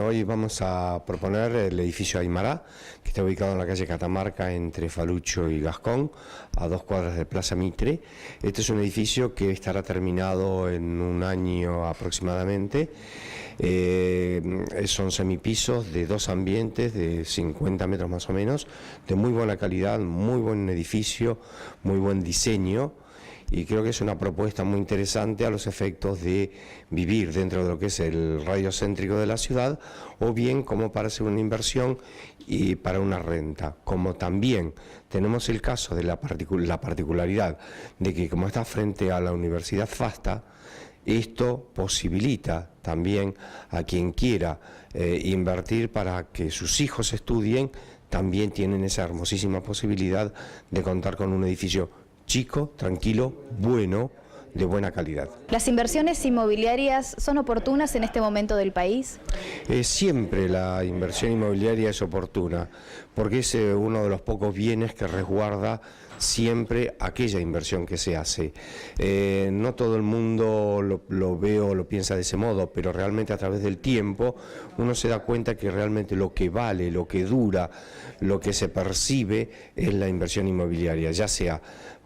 Hoy vamos a proponer el edificio Aymará, que está ubicado en la calle Catamarca entre Falucho y Gascón, a 2 cuadras de Plaza Mitre. Este es un edificio que estará terminado en un año aproximadamente. Son semipisos de 2 ambientes de 50 metros más o menos, de muy buena calidad, muy buen edificio, muy buen diseño. Y creo que es una propuesta muy interesante a los efectos de vivir dentro de lo que es el radio céntrico de la ciudad, o bien como para hacer una inversión y para una renta. Como también tenemos el caso de la particularidad de que, como está frente a la Universidad FASTA, esto posibilita también a quien quiera invertir para que sus hijos estudien, también tienen esa hermosísima posibilidad de contar con un edificio chico, tranquilo, bueno, de buena calidad. ¿Las inversiones inmobiliarias son oportunas en este momento del país? Siempre la inversión inmobiliaria es oportuna, porque es uno de los pocos bienes que resguarda siempre aquella inversión que se hace. No todo el mundo lo ve o lo piensa de ese modo, pero realmente a través del tiempo uno se da cuenta que realmente lo que vale, lo que dura, lo que se percibe es la inversión inmobiliaria, ya sea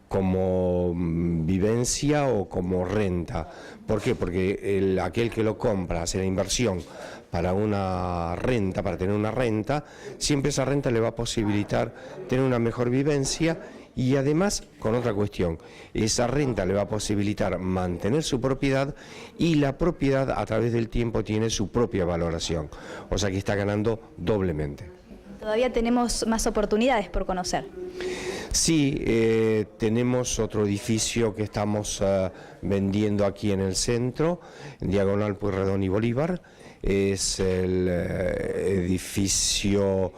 como vivencia o como renta. ¿Por qué? Porque aquel que lo compra, hace la inversión para una renta, para tener una renta, siempre esa renta le va a posibilitar tener una mejor vivencia. Y además, con otra cuestión, esa renta le va a posibilitar mantener su propiedad, y la propiedad a través del tiempo tiene su propia valoración, o sea que está ganando doblemente. Todavía tenemos más oportunidades por conocer. Sí, tenemos otro edificio que estamos vendiendo aquí en el centro, en diagonal Pueyrredón y Bolívar. Es el edificio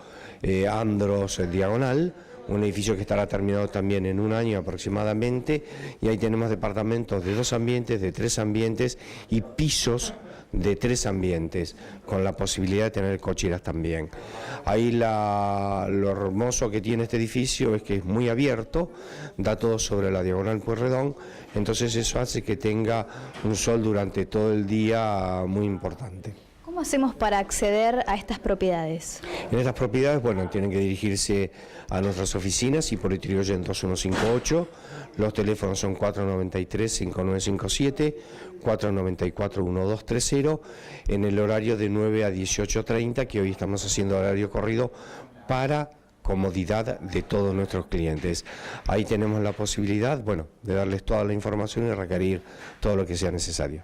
Andros Diagonal, un edificio que estará terminado también en un año aproximadamente, y ahí tenemos departamentos de 2 ambientes, de 3 ambientes y pisos de 3 ambientes, con la posibilidad de tener cocheras también. Ahí lo hermoso que tiene este edificio es que es muy abierto, da todo sobre la diagonal Pueyrredón, entonces eso hace que tenga un sol durante todo el día muy importante. ¿Cómo hacemos para acceder a estas propiedades? En estas propiedades, bueno, tienen que dirigirse a nuestras oficinas, Hipólito Yrigoyen 2158, los teléfonos son 493-5957, 494-1230, en el horario de 9 a 18:30, que hoy estamos haciendo horario corrido para comodidad de todos nuestros clientes. Ahí tenemos la posibilidad, bueno, de darles toda la información y requerir todo lo que sea necesario.